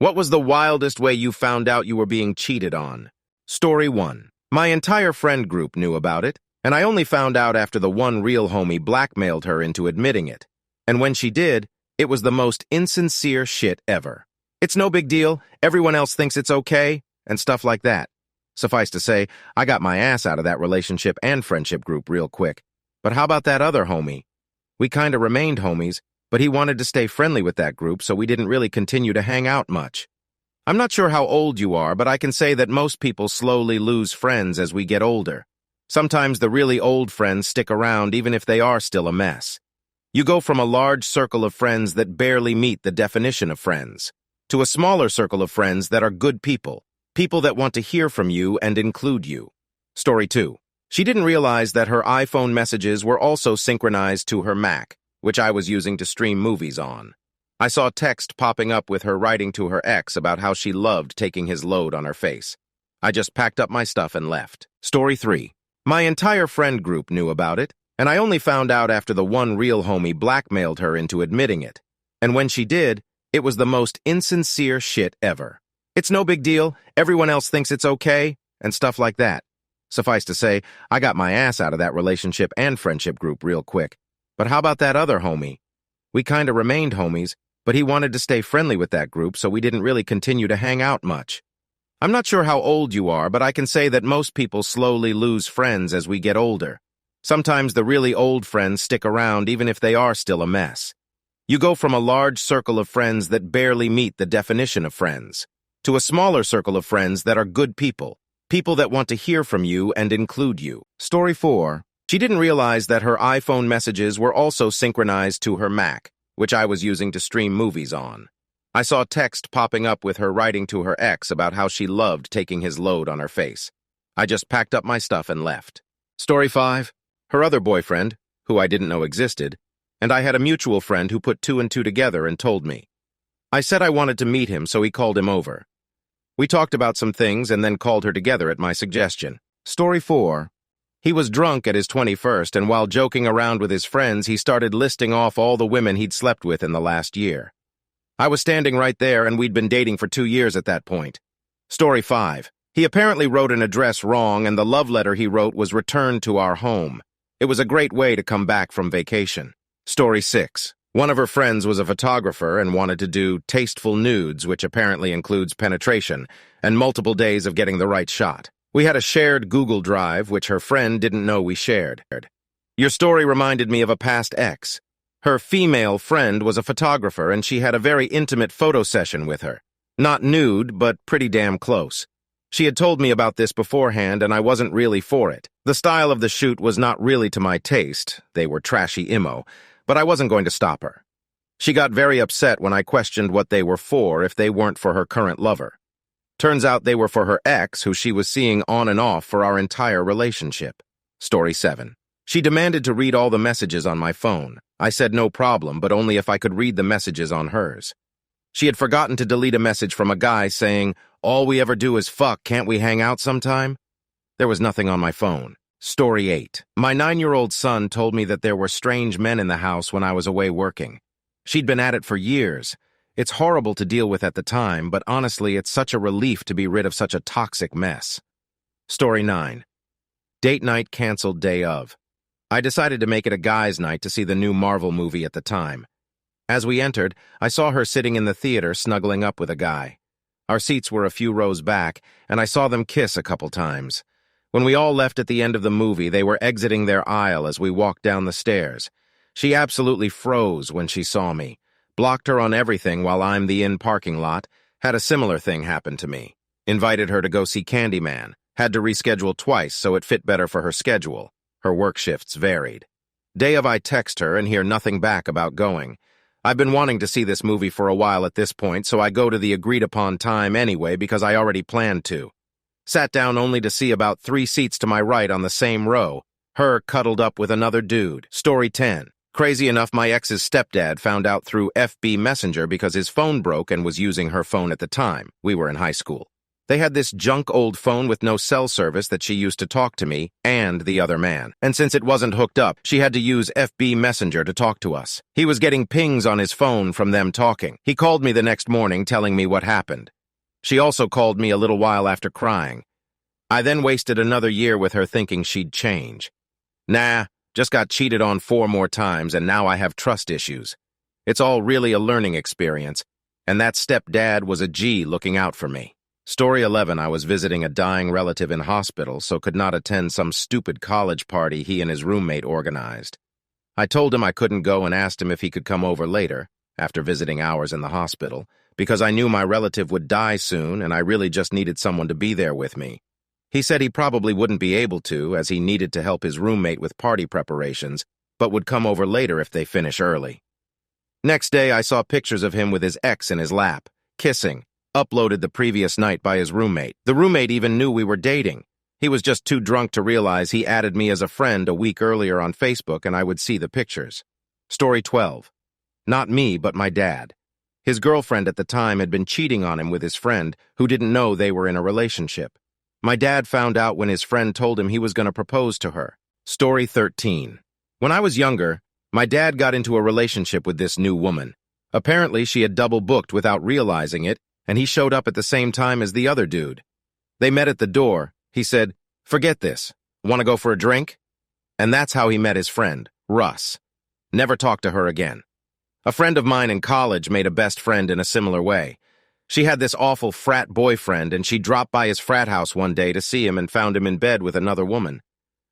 What was the wildest way you found out you were being cheated on? Story 1. My entire friend group knew about it, and I only found out after the one real homie blackmailed her into admitting it. And when she did, it was the most insincere shit ever. It's no big deal, everyone else thinks it's okay, and stuff like that. Suffice to say, I got my ass out of that relationship and friendship group real quick. But how about that other homie? We kinda remained homies, but he wanted to stay friendly with that group, so we didn't really continue to hang out much. I'm not sure how old you are, but I can say that most people slowly lose friends as we get older. Sometimes the really old friends stick around even if they are still a mess. You go from a large circle of friends that barely meet the definition of friends, to a smaller circle of friends that are good people, people that want to hear from you and include you. Story 2. She didn't realize that her iPhone messages were also synchronized to her Mac, which I was using to stream movies on. I saw text popping up with her writing to her ex about how she loved taking his load on her face. I just packed up my stuff and left. Story 3. My entire friend group knew about it, and I only found out after the one real homie blackmailed her into admitting it. And when she did, it was the most insincere shit ever. It's no big deal, everyone else thinks it's okay, and stuff like that. Suffice to say, I got my ass out of that relationship and friendship group real quick. But how about that other homie? We kinda remained homies, but he wanted to stay friendly with that group, so we didn't really continue to hang out much. I'm not sure how old you are, but I can say that most people slowly lose friends as we get older. Sometimes the really old friends stick around even if they are still a mess. You go from a large circle of friends that barely meet the definition of friends, to a smaller circle of friends that are good people, people that want to hear from you and include you. Story 4. She didn't realize that her iPhone messages were also synchronized to her Mac, which I was using to stream movies on. I saw text popping up with her writing to her ex about how she loved taking his load on her face. I just packed up my stuff and left. Story 5. Her other boyfriend, who I didn't know existed, and I had a mutual friend who put 2 and 2 together and told me. I said I wanted to meet him, so he called him over. We talked about some things and then called her together at my suggestion. Story 4. He was drunk at his 21st, and while joking around with his friends, he started listing off all the women he'd slept with in the last year. I was standing right there, and we'd been dating for 2 years at that point. Story 5. He apparently wrote an address wrong, and the love letter he wrote was returned to our home. It was a great way to come back from vacation. Story 6. One of her friends was a photographer and wanted to do tasteful nudes, which apparently includes penetration, and multiple days of getting the right shot. We had a shared Google Drive, which her friend didn't know we shared. Your story reminded me of a past ex. Her female friend was a photographer, and she had a very intimate photo session with her. Not nude, but pretty damn close. She had told me about this beforehand, and I wasn't really for it. The style of the shoot was not really to my taste. They were trashy emo, but I wasn't going to stop her. She got very upset when I questioned what they were for if they weren't for her current lover. Turns out they were for her ex, who she was seeing on and off for our entire relationship. Story 7. She demanded to read all the messages on my phone. I said no problem, but only if I could read the messages on hers. She had forgotten to delete a message from a guy saying, "All we ever do is fuck, can't we hang out sometime?" There was nothing on my phone. Story 8. My 9-year-old son told me that there were strange men in the house when I was away working. She'd been at it for years. It's horrible to deal with at the time, but honestly, it's such a relief to be rid of such a toxic mess. Story 9. Date night canceled day of. I decided to make it a guy's night to see the new Marvel movie at the time. As we entered, I saw her sitting in the theater snuggling up with a guy. Our seats were a few rows back, and I saw them kiss a couple times. When we all left at the end of the movie, they were exiting their aisle as we walked down the stairs. She absolutely froze when she saw me. Blocked her on everything while I'm the in-parking lot. Had a similar thing happen to me. Invited her to go see Candyman. Had to reschedule twice so it fit better for her schedule. Her work shifts varied. Day of, I text her and hear nothing back about going. I've been wanting to see this movie for a while at this point, so I go to the agreed-upon time anyway because I already planned to. Sat down only to see about 3 seats to my right on the same row, her cuddled up with another dude. Story 10. Crazy enough, my ex's stepdad found out through FB Messenger because his phone broke and was using her phone at the time. We were in high school. They had this junk old phone with no cell service that she used to talk to me and the other man. And since it wasn't hooked up, she had to use FB Messenger to talk to us. He was getting pings on his phone from them talking. He called me the next morning telling me what happened. She also called me a little while after crying. I then wasted another year with her thinking she'd change. Nah, just got cheated on 4 more times and now I have trust issues. It's all really a learning experience, and that stepdad was a G looking out for me. Story 11, I was visiting a dying relative in hospital, so could not attend some stupid college party he and his roommate organized. I told him I couldn't go and asked him if he could come over later, after visiting hours in the hospital, because I knew my relative would die soon and I really just needed someone to be there with me. He said he probably wouldn't be able to, as he needed to help his roommate with party preparations, but would come over later if they finish early. Next day, I saw pictures of him with his ex in his lap, kissing, uploaded the previous night by his roommate. The roommate even knew we were dating. He was just too drunk to realize he added me as a friend a week earlier on Facebook and I would see the pictures. Story 12. Not me, but my dad. His girlfriend at the time had been cheating on him with his friend, who didn't know they were in a relationship. My dad found out when his friend told him he was going to propose to her. Story 13. When I was younger, my dad got into a relationship with this new woman. Apparently, she had double booked without realizing it, and he showed up at the same time as the other dude. They met at the door. He said, "Forget this. Want to go for a drink?" And that's how he met his friend, Russ. Never talked to her again. A friend of mine in college made a best friend in a similar way. She had this awful frat boyfriend, and she dropped by his frat house one day to see him and found him in bed with another woman.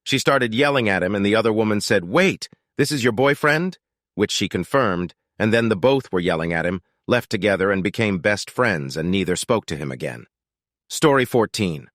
She started yelling at him, and the other woman said, "Wait, this is your boyfriend?" Which she confirmed, and then the both were yelling at him, left together and became best friends, and neither spoke to him again. Story 14.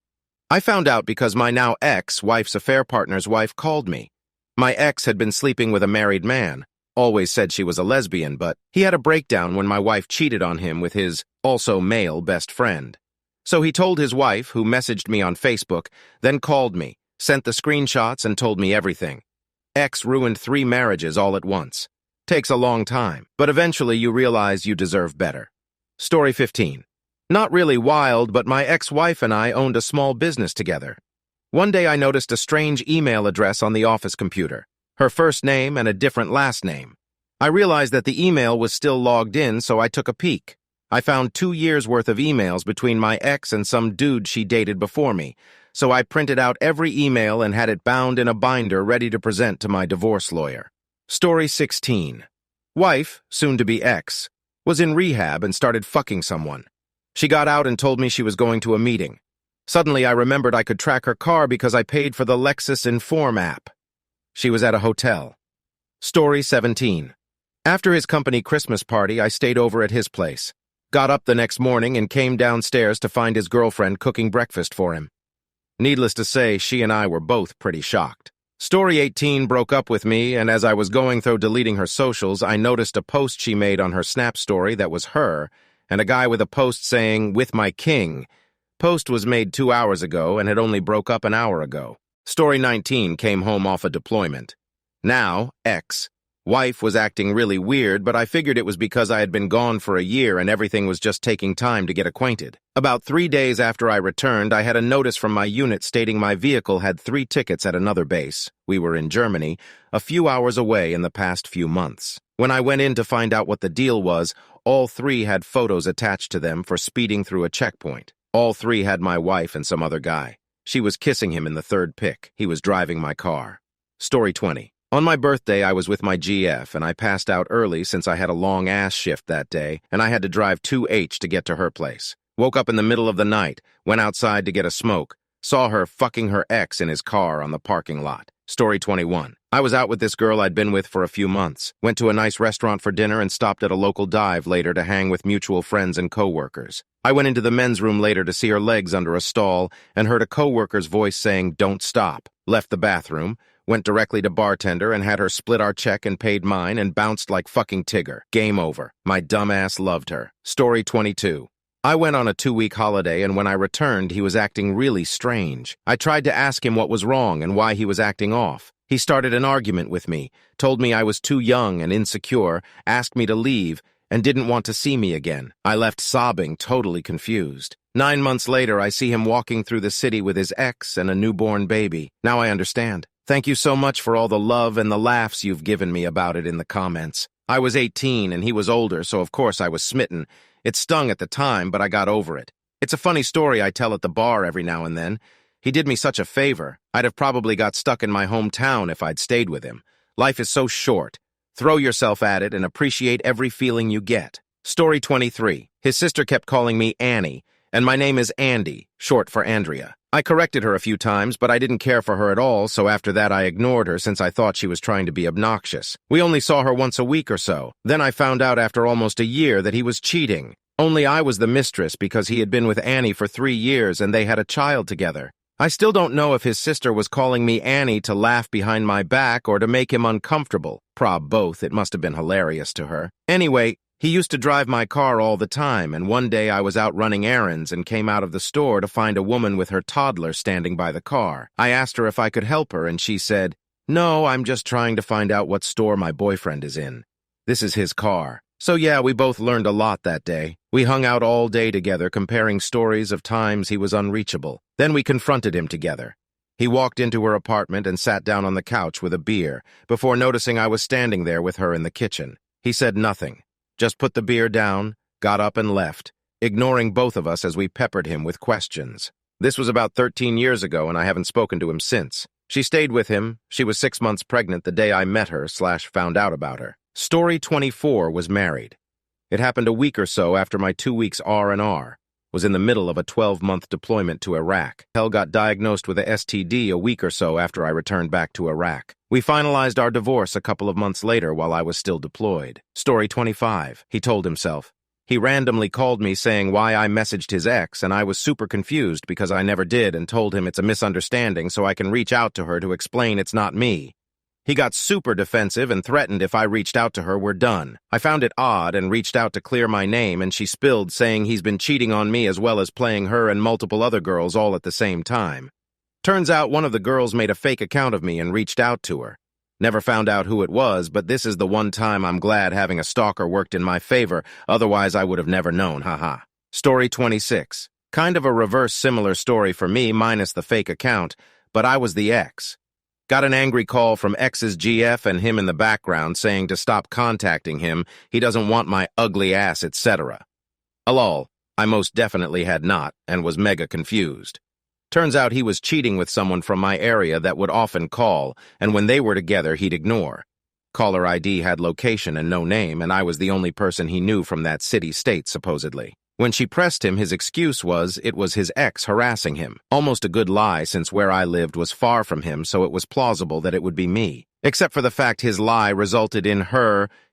I found out because my now ex-wife's affair partner's wife called me. My ex had been sleeping with a married man, always said she was a lesbian, but he had a breakdown when my wife cheated on him with his, also male, best friend. So he told his wife, who messaged me on Facebook, then called me, sent the screenshots, and told me everything. Ex ruined 3 marriages all at once. Takes a long time, but eventually you realize you deserve better. Story 15. Not really wild, but my ex-wife and I owned a small business together. One day I noticed a strange email address on the office computer, her first name and a different last name. I realized that the email was still logged in, so I took a peek. I found 2 years' worth of emails between my ex and some dude she dated before me, so I printed out every email and had it bound in a binder ready to present to my divorce lawyer. Story 16. Wife, soon-to-be ex, was in rehab and started fucking someone. She got out and told me she was going to a meeting. Suddenly, I remembered I could track her car because I paid for the Lexus Inform app. She was at a hotel. Story 17. After his company Christmas party, I stayed over at his place. Got up the next morning and came downstairs to find his girlfriend cooking breakfast for him. Needless to say, she and I were both pretty shocked. Story 18 broke up with me, and as I was going through deleting her socials, I noticed a post she made on her Snap story that was her, and a guy with a post saying, "With my king." Post was made 2 hours ago and had only broke up an hour ago. Story 19 came home off a deployment. Now, ex. Wife was acting really weird, but I figured it was because I had been gone for a year and everything was just taking time to get acquainted. About 3 days after I returned, I had a notice from my unit stating my vehicle had 3 tickets at another base. We were in Germany, a few hours away in the past few months. When I went in to find out what the deal was, all 3 had photos attached to them for speeding through a checkpoint. All 3 had my wife and some other guy. She was kissing him in the 3rd pic. He was driving my car. Story 20. On my birthday, I was with my GF, and I passed out early since I had a long-ass shift that day, and I had to drive 2H to get to her place. Woke up in the middle of the night, went outside to get a smoke, saw her fucking her ex in his car on the parking lot. Story 21. I was out with this girl I'd been with for a few months, went to a nice restaurant for dinner and stopped at a local dive later to hang with mutual friends and co-workers. I went into the men's room later to see her legs under a stall and heard a co-worker's voice saying, "Don't stop." Left the bathroom, went directly to bartender and had her split our check and paid mine and bounced like fucking Tigger. Game over. My dumbass loved her. Story 22. I went on a 2-week holiday, and when I returned, he was acting really strange. I tried to ask him what was wrong and why he was acting off. He started an argument with me, told me I was too young and insecure, asked me to leave, and didn't want to see me again. I left sobbing, totally confused. 9 months later, I see him walking through the city with his ex and a newborn baby. Now I understand. Thank you so much for all the love and the laughs you've given me about it in the comments. I was 18 and he was older, so of course I was smitten. It stung at the time, but I got over it. It's a funny story I tell at the bar every now and then. He did me such a favor. I'd have probably got stuck in my hometown if I'd stayed with him. Life is so short. Throw yourself at it and appreciate every feeling you get. Story 23. His sister kept calling me Annie, and my name is Andy, short for Andrea. I corrected her a few times, but I didn't care for her at all, so after that I ignored her since I thought she was trying to be obnoxious. We only saw her once a week or so. Then I found out after almost a year that he was cheating. Only I was the mistress because he had been with Annie for 3 years and they had a child together. I still don't know if his sister was calling me Annie to laugh behind my back or to make him uncomfortable. Prob both, it must have been hilarious to her. Anyway, he used to drive my car all the time, and one day I was out running errands and came out of the store to find a woman with her toddler standing by the car. I asked her if I could help her, and she said, "No, I'm just trying to find out what store my boyfriend is in. This is his car." So yeah, we both learned a lot that day. We hung out all day together comparing stories of times he was unreachable. Then we confronted him together. He walked into her apartment and sat down on the couch with a beer before noticing I was standing there with her in the kitchen. He said nothing. Just put the beer down, got up and left, ignoring both of us as we peppered him with questions. This was about 13 years ago, and I haven't spoken to him since. She stayed with him. She was 6 months pregnant the day I met her / found out about her. Story 24 was married. It happened a week or so after my 2 weeks R&R. Was in the middle of a 12-month deployment to Iraq. Hell got diagnosed with a STD a week or so after I returned back to Iraq. We finalized our divorce a couple of months later while I was still deployed. Story 25. He told himself. He randomly called me saying why I messaged his ex, and I was super confused because I never did and told him it's a misunderstanding so I can reach out to her to explain it's not me. He got super defensive and threatened if I reached out to her, we're done. I found it odd and reached out to clear my name, and she spilled saying he's been cheating on me as well as playing her and multiple other girls all at the same time. Turns out one of the girls made a fake account of me and reached out to her. Never found out who it was, but this is the one time I'm glad having a stalker worked in my favor, otherwise I would have never known, haha. Story 26. Kind of a reverse similar story for me minus the fake account, but I was the ex. Got an angry call from ex's GF and him in the background saying to stop contacting him, he doesn't want my ugly ass, etc. Lol, I most definitely had not and was mega confused. Turns out he was cheating with someone from my area that would often call, and when they were together he'd ignore. Caller ID had location and no name, and I was the only person he knew from that city-state, supposedly. When she pressed him, his excuse was it was his ex harassing him. Almost a good lie since where I lived was far from him, so it was plausible that it would be me. Except for the fact his lie resulted in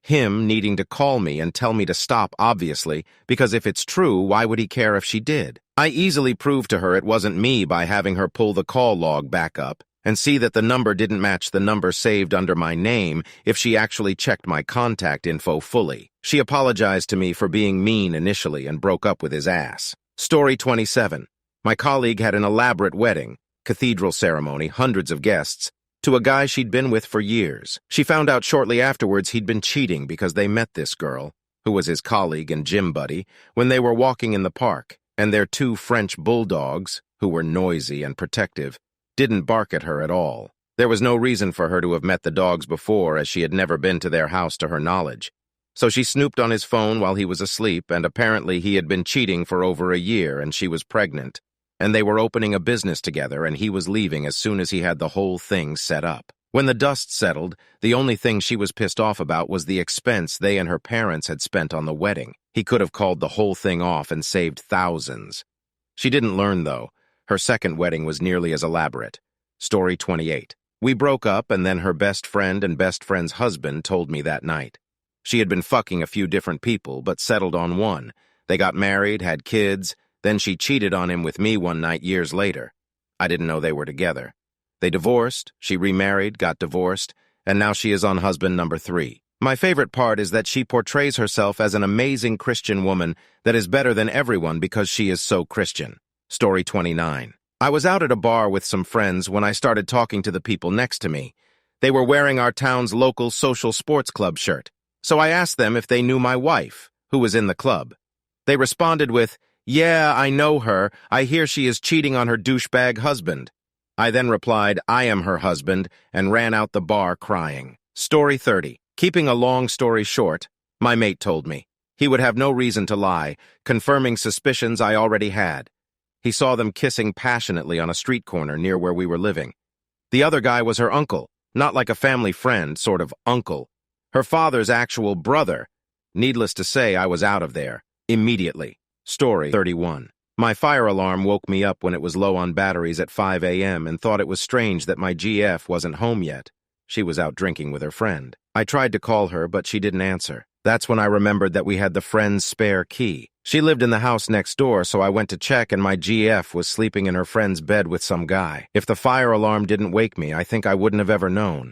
him needing to call me and tell me to stop, obviously, because if it's true, why would he care if she did? I easily proved to her it wasn't me by having her pull the call log back up and see that the number didn't match the number saved under my name if she actually checked my contact info fully. She apologized to me for being mean initially and broke up with his ass. Story 27. My colleague had an elaborate wedding, cathedral ceremony, hundreds of guests, to a guy she'd been with for years. She found out shortly afterwards he'd been cheating because they met this girl, who was his colleague and gym buddy, when they were walking in the park, and their 2 French bulldogs, who were noisy and protective, didn't bark at her at all. There was no reason for her to have met the dogs before, as she had never been to their house to her knowledge. So she snooped on his phone while he was asleep, and apparently he had been cheating for over a year and she was pregnant. And they were opening a business together and he was leaving as soon as he had the whole thing set up. When the dust settled, the only thing she was pissed off about was the expense they and her parents had spent on the wedding. He could have called the whole thing off and saved thousands. She didn't learn, though. Her second wedding was nearly as elaborate. Story 28. We broke up, and then her best friend and best friend's husband told me that night. She had been fucking a few different people, but settled on one. They got married, had kids, then she cheated on him with me one night years later. I didn't know they were together. They divorced, she remarried, got divorced, and now she is on husband number 3. My favorite part is that she portrays herself as an amazing Christian woman that is better than everyone because she is so Christian. Story 29. I was out at a bar with some friends when I started talking to the people next to me. They were wearing our town's local social sports club shirt. So I asked them if they knew my wife, who was in the club. They responded with, "Yeah, I know her. I hear she is cheating on her douchebag husband." I then replied, "I am her husband," and ran out the bar crying. Story 30. Keeping a long story short, my mate told me. He would have no reason to lie, confirming suspicions I already had. He saw them kissing passionately on a street corner near where we were living. The other guy was her uncle, not like a family friend, sort of uncle. Her father's actual brother. Needless to say, I was out of there. Immediately. Story 31. My fire alarm woke me up when it was low on batteries at 5 a.m. and thought it was strange that my GF wasn't home yet. She was out drinking with her friend. I tried to call her, but she didn't answer. That's when I remembered that we had the friend's spare key. She lived in the house next door, so I went to check and my GF was sleeping in her friend's bed with some guy. If the fire alarm didn't wake me, I think I wouldn't have ever known.